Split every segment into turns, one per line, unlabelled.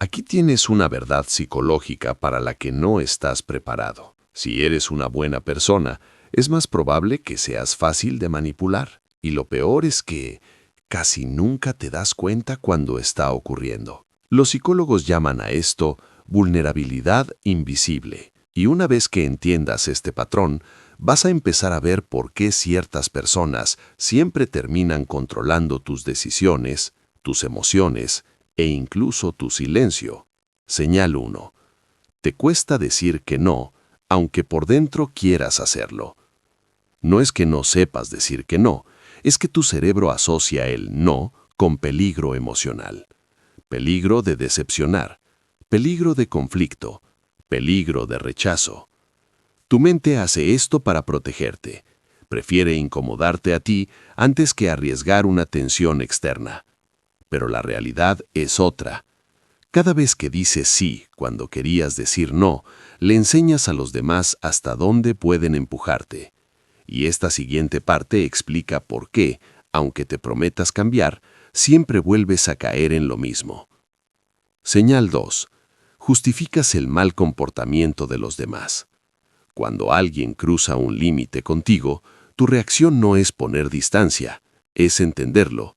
Aquí tienes una verdad psicológica para la que no estás preparado. Si eres una buena persona, es más probable que seas fácil de manipular. Y lo peor es que casi nunca te das cuenta cuando está ocurriendo. Los psicólogos llaman a esto vulnerabilidad invisible. Y una vez que entiendas este patrón, vas a empezar a ver por qué ciertas personas siempre terminan controlando tus decisiones, tus emociones e incluso tu silencio. Señal 1. Te cuesta decir que no, aunque por dentro quieras hacerlo. No es que no sepas decir que no, es que tu cerebro asocia el no con peligro emocional. Peligro de decepcionar, peligro de conflicto, peligro de rechazo. Tu mente hace esto para protegerte. Prefiere incomodarte a ti antes que arriesgar una tensión externa. Pero la realidad es otra. Cada vez que dices sí cuando querías decir no, le enseñas a los demás hasta dónde pueden empujarte. Y esta siguiente parte explica por qué, aunque te prometas cambiar, siempre vuelves a caer en lo mismo. Señal 2. Justificas el mal comportamiento de los demás. Cuando alguien cruza un límite contigo, tu reacción no es poner distancia, es entenderlo.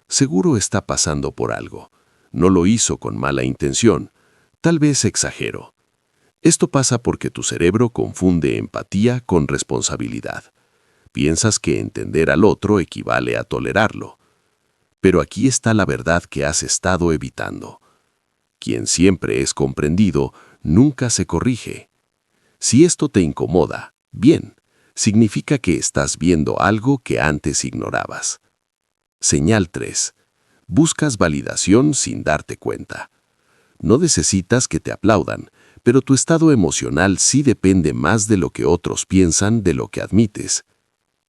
Seguro está pasando por algo. No lo hizo con mala intención. Tal vez exagero. Esto pasa porque tu cerebro confunde empatía con responsabilidad. Piensas que entender al otro equivale a tolerarlo. Pero aquí está la verdad que has estado evitando. Quien siempre es comprendido, nunca se corrige. Si esto te incomoda, bien, significa que estás viendo algo que antes ignorabas. Señal 3. Buscas validación sin darte cuenta. No necesitas que te aplaudan, pero tu estado emocional sí depende más de lo que otros piensan de lo que admites.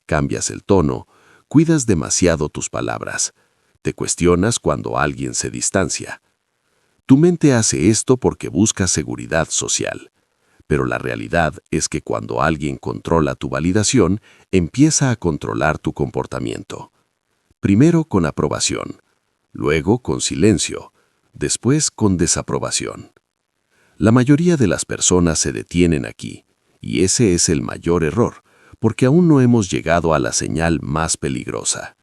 Cambias el tono, cuidas demasiado tus palabras, te cuestionas cuando alguien se distancia. Tu mente hace esto porque busca seguridad social. Pero la realidad es que cuando alguien controla tu validación, empieza a controlar tu comportamiento. Primero con aprobación, luego con silencio, después con desaprobación. La mayoría de las personas se detienen aquí, y ese es el mayor error, porque aún no hemos llegado a la señal más peligrosa.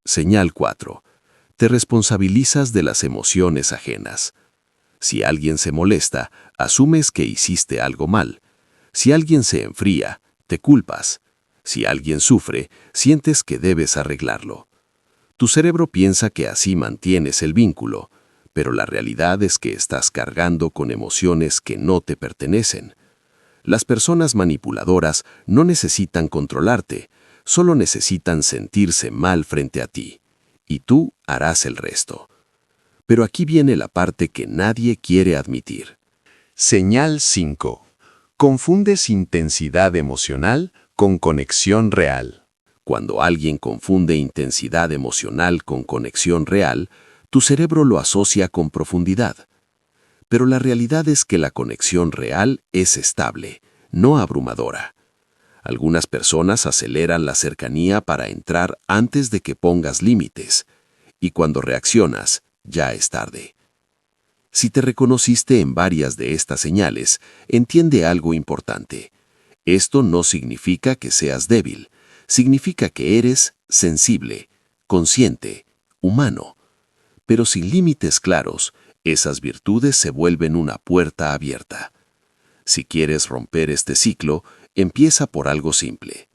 Señal 4. Te responsabilizas de las emociones ajenas. Si alguien se molesta, asumes que hiciste algo mal. Si alguien se enfría, te culpas. Si alguien sufre, sientes que debes arreglarlo. Tu cerebro piensa que así mantienes el vínculo, pero la realidad es que estás cargando con emociones que no te pertenecen. Las personas manipuladoras no necesitan controlarte, solo necesitan sentirse mal frente a ti, y tú harás el resto. Pero aquí viene la parte que nadie quiere admitir. Señal 5. Confundes intensidad emocional con conexión real. Cuando alguien confunde intensidad emocional con conexión real, tu cerebro lo asocia con profundidad. Pero la realidad es que la conexión real es estable, no abrumadora. Algunas personas aceleran la cercanía para entrar antes de que pongas límites, y cuando reaccionas, ya es tarde. Si te reconociste en varias de estas señales, entiende algo importante. Esto no significa que seas débil, significa que eres sensible, consciente, humano. Pero sin límites claros, esas virtudes se vuelven una puerta abierta. Si quieres romper este ciclo, empieza por algo simple.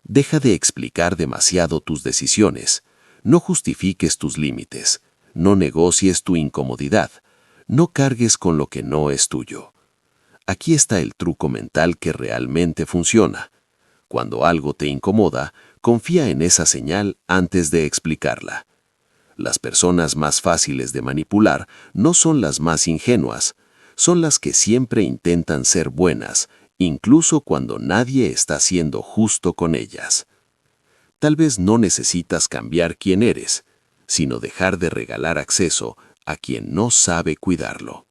Deja de explicar demasiado tus decisiones. No justifiques tus límites. No negocies tu incomodidad. No cargues con lo que no es tuyo. Aquí está el truco mental que realmente funciona. Cuando algo te incomoda, confía en esa señal antes de explicarla. Las personas más fáciles de manipular no son las más ingenuas, son las que siempre intentan ser buenas, incluso cuando nadie está siendo justo con ellas. Tal vez no necesitas cambiar quién eres, sino dejar de regalar acceso a quien no sabe cuidarlo.